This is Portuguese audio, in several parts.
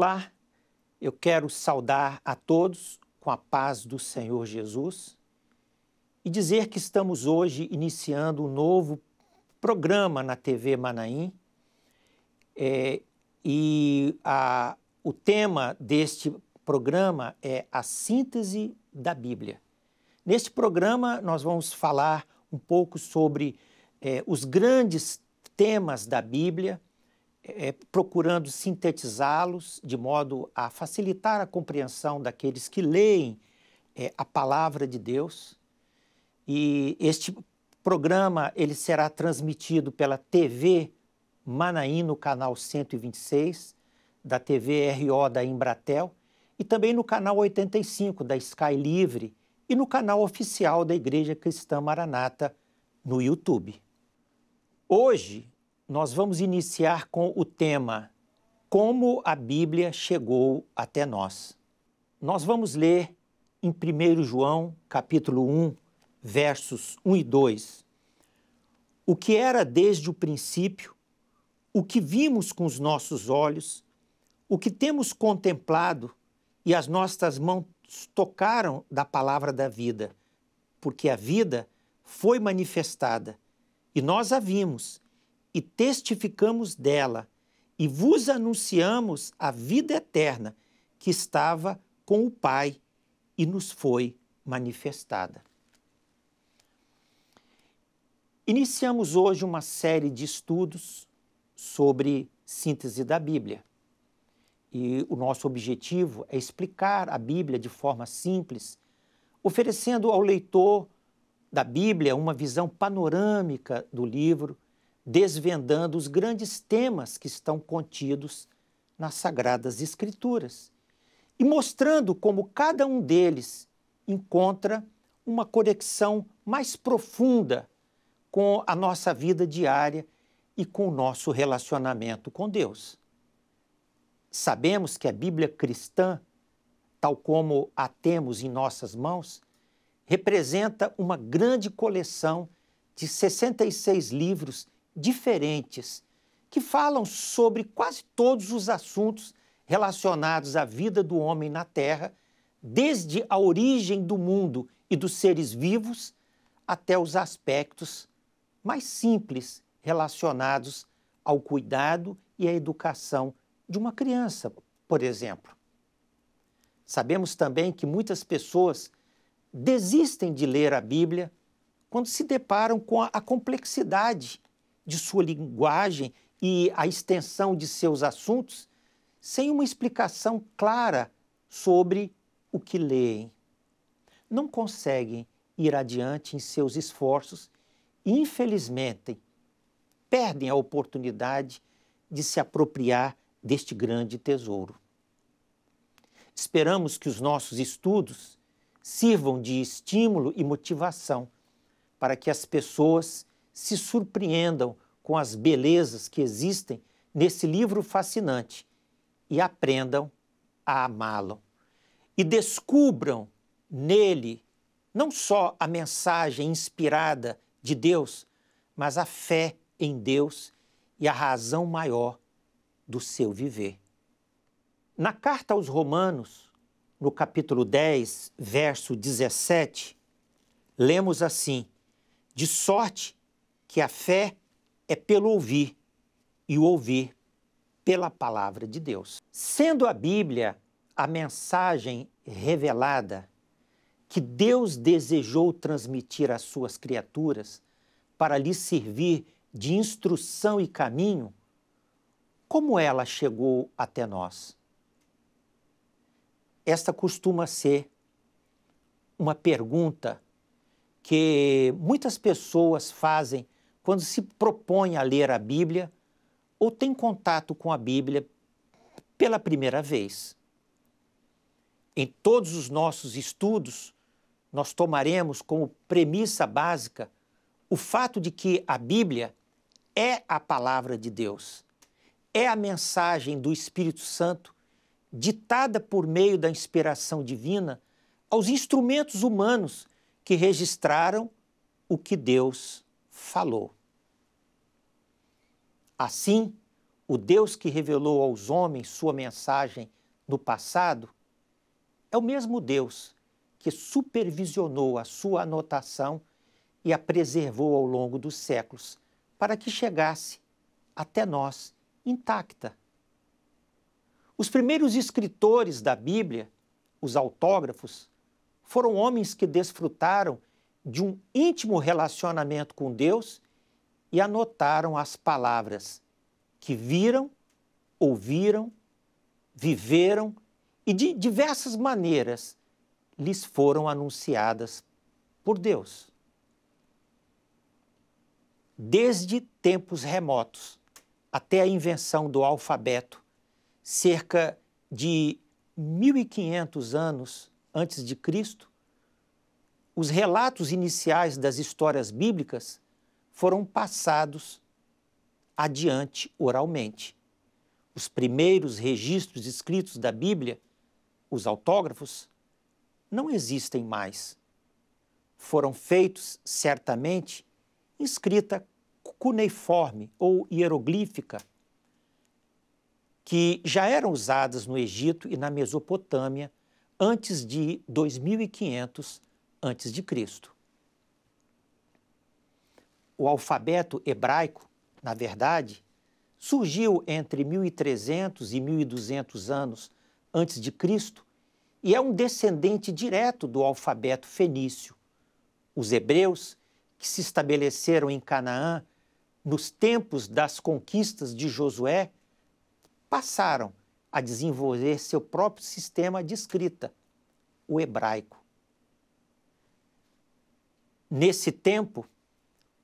Olá, eu quero saudar a todos com a paz do Senhor Jesus e dizer que estamos hoje iniciando um novo programa na TV Manaim o tema deste programa é a síntese da Bíblia. Neste programa nós vamos falar um pouco sobre os grandes temas da Bíblia, procurando sintetizá-los de modo a facilitar a compreensão daqueles que leem a palavra de Deus. E este programa ele será transmitido pela TV Manaim no canal 126, da TV RO da Embratel, e também no canal 85 da Sky Livre e no canal oficial da Igreja Cristã Maranata no YouTube. Hoje nós vamos iniciar com o tema Como a Bíblia chegou até nós. Nós vamos ler em 1 João, capítulo 1, versos 1 e 2. O que era desde o princípio, o que vimos com os nossos olhos, o que temos contemplado e as nossas mãos tocaram da palavra da vida, porque a vida foi manifestada e nós a vimos e testificamos dela e vos anunciamos a vida eterna que estava com o Pai e nos foi manifestada. Iniciamos hoje uma série de estudos sobre síntese da Bíblia. E o nosso objetivo é explicar a Bíblia de forma simples, oferecendo ao leitor da Bíblia uma visão panorâmica do livro, desvendando os grandes temas que estão contidos nas Sagradas Escrituras e mostrando como cada um deles encontra uma conexão mais profunda com a nossa vida diária e com o nosso relacionamento com Deus. Sabemos que a Bíblia cristã, tal como a temos em nossas mãos, representa uma grande coleção de 66 livros diferentes que falam sobre quase todos os assuntos relacionados à vida do homem na Terra, desde a origem do mundo e dos seres vivos até os aspectos mais simples relacionados ao cuidado e à educação de uma criança, por exemplo. Sabemos também que muitas pessoas desistem de ler a Bíblia quando se deparam com a complexidade de sua linguagem e a extensão de seus assuntos sem uma explicação clara sobre o que leem. Não conseguem ir adiante em seus esforços e, infelizmente, perdem a oportunidade de se apropriar deste grande tesouro. Esperamos que os nossos estudos sirvam de estímulo e motivação para que as pessoas se surpreendam com as belezas que existem nesse livro fascinante e aprendam a amá-lo. E descubram nele não só a mensagem inspirada de Deus, mas a fé em Deus e a razão maior do seu viver. Na carta aos Romanos, no capítulo 10, verso 17, lemos assim: de sorte que a fé é pelo ouvir, e o ouvir pela palavra de Deus. Sendo a Bíblia a mensagem revelada que Deus desejou transmitir às suas criaturas para lhes servir de instrução e caminho, como ela chegou até nós? Esta costuma ser uma pergunta que muitas pessoas fazem quando se propõem a ler a Bíblia ou têm contato com a Bíblia pela primeira vez. Em todos os nossos estudos, nós tomaremos como premissa básica o fato de que a Bíblia é a palavra de Deus, é a mensagem do Espírito Santo ditada por meio da inspiração divina aos instrumentos humanos que registraram o que Deus falou. Assim, o Deus que revelou aos homens sua mensagem no passado, é o mesmo Deus que supervisionou a sua anotação e a preservou ao longo dos séculos, para que chegasse até nós intacta. Os primeiros escritores da Bíblia, os autógrafos, foram homens que desfrutaram de um íntimo relacionamento com Deus e anotaram as palavras que viram, ouviram, viveram e de diversas maneiras lhes foram anunciadas por Deus. Desde tempos remotos até a invenção do alfabeto, cerca de 1500 anos antes de Cristo, os relatos iniciais das histórias bíblicas foram passados adiante oralmente. Os primeiros registros escritos da Bíblia, os autógrafos, não existem mais. Foram feitos, certamente, em escrita cuneiforme ou hieroglífica, que já eram usadas no Egito e na Mesopotâmia antes de 2500 a.C. O alfabeto hebraico, na verdade, surgiu entre 1300 e 1200 anos antes de Cristo e é um descendente direto do alfabeto fenício. Os hebreus, que se estabeleceram em Canaã nos tempos das conquistas de Josué, passaram a desenvolver seu próprio sistema de escrita, o hebraico. Nesse tempo,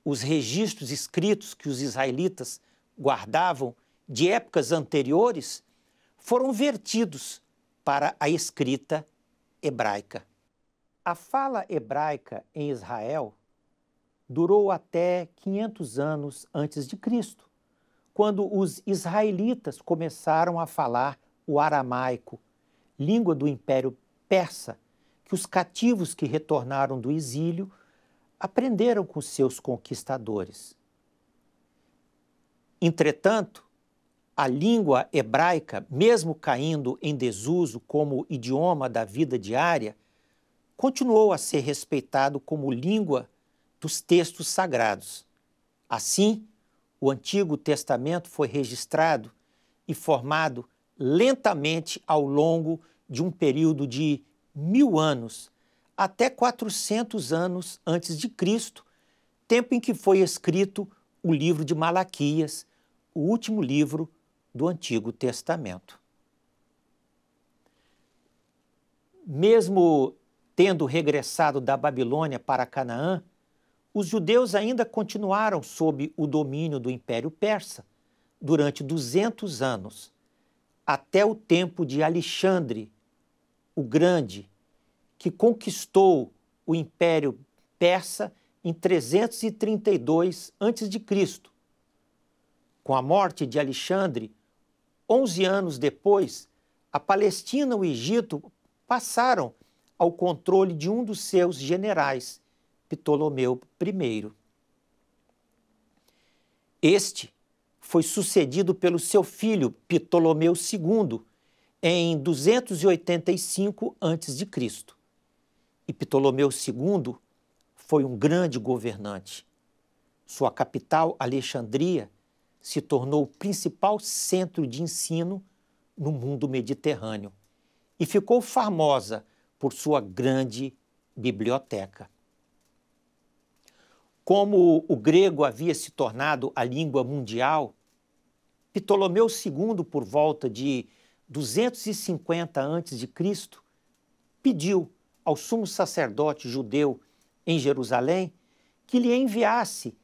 os registros escritos que os israelitas guardavam de épocas anteriores foram vertidos para a escrita hebraica. A fala hebraica em Israel durou até 500 anos antes de Cristo, quando os israelitas começaram a falar o aramaico, língua do Império Persa, que os cativos que retornaram do exílio aprenderam com seus conquistadores. Entretanto, a língua hebraica, mesmo caindo em desuso como idioma da vida diária, continuou a ser respeitado como língua dos textos sagrados. Assim, o Antigo Testamento foi registrado e formado lentamente ao longo de um período de 1000 anos, até 400 anos antes de Cristo, tempo em que foi escrito o livro de Malaquias, o último livro do Antigo Testamento. Mesmo tendo regressado da Babilônia para Canaã, os judeus ainda continuaram sob o domínio do Império Persa durante 200 anos, até o tempo de Alexandre o Grande, que conquistou o Império Persa em 332 a.C. Com a morte de Alexandre, 11 anos depois, a Palestina e o Egito passaram ao controle de um dos seus generais, Ptolomeu I. Este foi sucedido pelo seu filho Ptolomeu II em 285 a.C. E Ptolomeu II foi um grande governante. Sua capital, Alexandria, se tornou o principal centro de ensino no mundo mediterrâneo e ficou famosa por sua grande biblioteca. Como o grego havia se tornado a língua mundial, Ptolomeu II, por volta de 250 a.C., pediu ao sumo sacerdote judeu em Jerusalém que lhe enviasse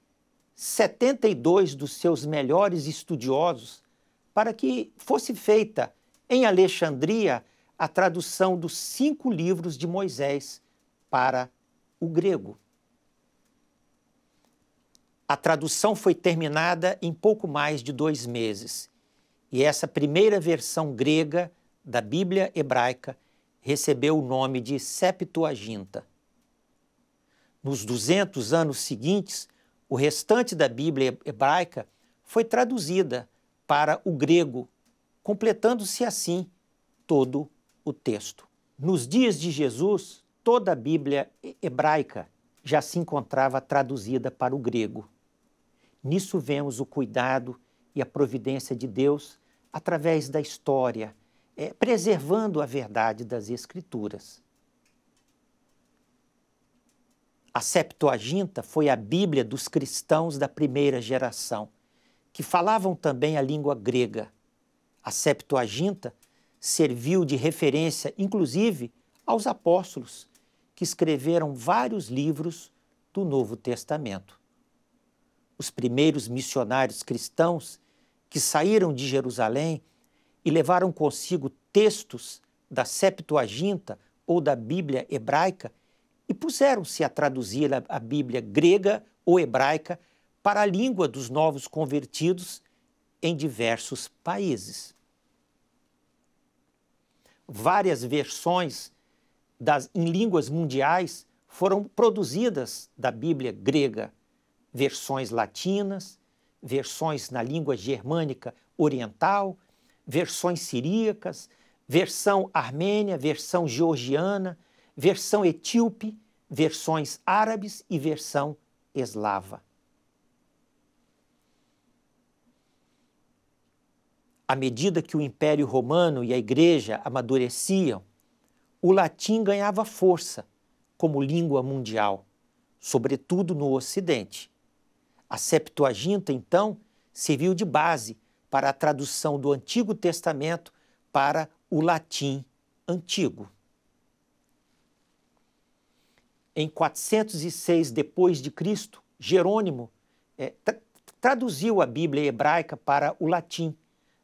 72 dos seus melhores estudiosos para que fosse feita em Alexandria a tradução dos 5 livros de Moisés para o grego. A tradução foi terminada em pouco mais de 2 meses, e essa primeira versão grega da Bíblia hebraica recebeu o nome de Septuaginta. Nos 200 anos seguintes, o restante da Bíblia hebraica foi traduzida para o grego, completando-se assim todo o texto. Nos dias de Jesus, toda a Bíblia hebraica já se encontrava traduzida para o grego. Nisso vemos o cuidado e a providência de Deus através da história, preservando a verdade das Escrituras. A Septuaginta foi a Bíblia dos cristãos da primeira geração, que falavam também a língua grega. A Septuaginta serviu de referência, inclusive, aos apóstolos, que escreveram vários livros do Novo Testamento. Os primeiros missionários cristãos que saíram de Jerusalém e levaram consigo textos da Septuaginta ou da Bíblia hebraica e puseram-se a traduzir a Bíblia grega ou hebraica para a língua dos novos convertidos em diversos países. Várias versões em línguas mundiais foram produzidas da Bíblia grega, versões latinas, versões na língua germânica oriental, versões siríacas, versão armênia, versão georgiana, versão etíope, versões árabes e versão eslava. À medida que o Império Romano e a Igreja amadureciam, o latim ganhava força como língua mundial, sobretudo no Ocidente. A Septuaginta, então, serviu de base para a tradução do Antigo Testamento para o latim antigo. Em 406 d.C., Jerônimo traduziu a Bíblia hebraica para o latim,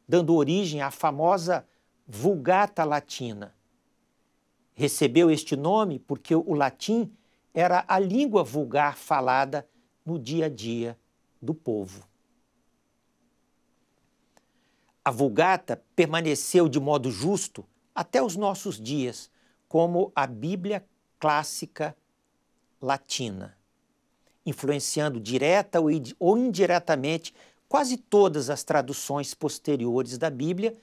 dando origem à famosa Vulgata Latina. Recebeu este nome porque o latim era a língua vulgar falada no dia a dia do povo. A Vulgata permaneceu de modo justo até os nossos dias como a Bíblia clássica latina, influenciando direta ou indiretamente quase todas as traduções posteriores da Bíblia,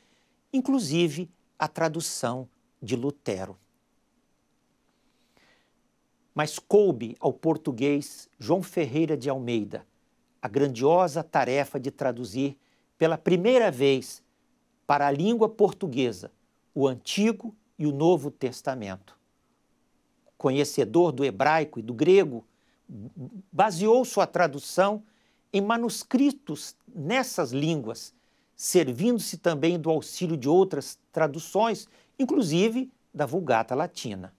inclusive a tradução de Lutero. Mas coube ao português João Ferreira de Almeida a grandiosa tarefa de traduzir pela primeira vez para a língua portuguesa o Antigo e o Novo Testamento. Conhecedor do hebraico e do grego, baseou sua tradução em manuscritos nessas línguas, servindo-se também do auxílio de outras traduções, inclusive da Vulgata Latina.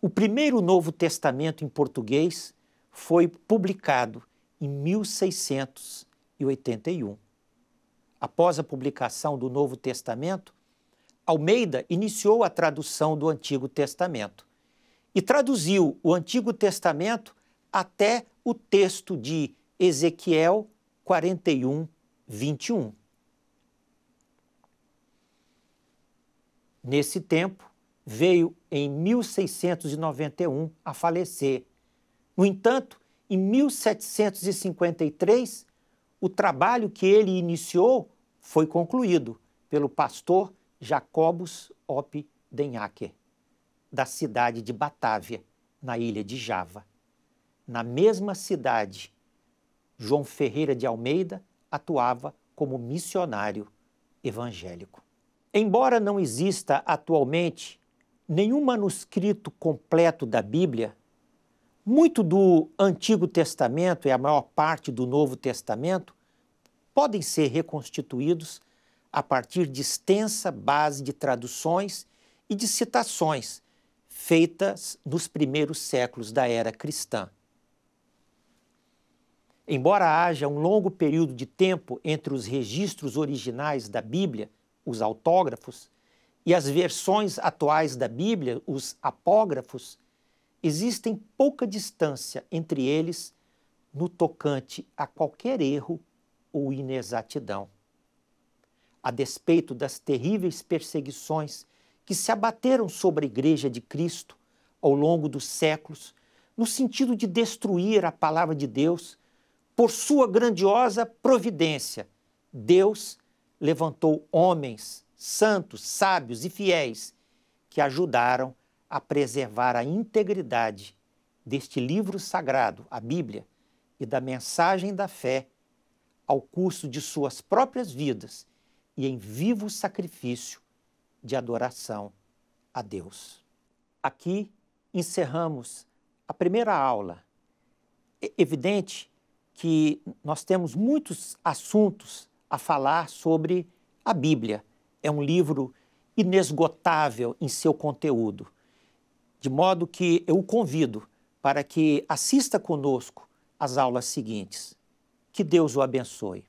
O primeiro Novo Testamento em português foi publicado em 1681. Após a publicação do Novo Testamento, Almeida iniciou a tradução do Antigo Testamento e traduziu o Antigo Testamento até o texto de Ezequiel 41, 21. Nesse tempo, veio em 1691 a falecer. No entanto, em 1753, o trabalho que ele iniciou foi concluído pelo pastor Jacobus Op den Akker, da cidade de Batávia, na ilha de Java. Na mesma cidade, João Ferreira de Almeida atuava como missionário evangélico. Embora não exista atualmente nenhum manuscrito completo da Bíblia, muito do Antigo Testamento e a maior parte do Novo Testamento podem ser reconstituídos a partir de extensa base de traduções e de citações feitas nos primeiros séculos da era cristã. Embora haja um longo período de tempo entre os registros originais da Bíblia, os autógrafos, e as versões atuais da Bíblia, os apógrafos, existem pouca distância entre eles no tocante a qualquer erro ou inexatidão. A despeito das terríveis perseguições que se abateram sobre a Igreja de Cristo ao longo dos séculos, no sentido de destruir a palavra de Deus, por sua grandiosa providência, Deus levantou homens santos, sábios e fiéis que ajudaram a preservar a integridade deste livro sagrado, a Bíblia, e da mensagem da fé, ao custo de suas próprias vidas e em vivo sacrifício de adoração a Deus. Aqui encerramos a primeira aula. É evidente que nós temos muitos assuntos a falar sobre a Bíblia. É um livro inesgotável em seu conteúdo, de modo que eu o convido para que assista conosco às aulas seguintes. Que Deus o abençoe.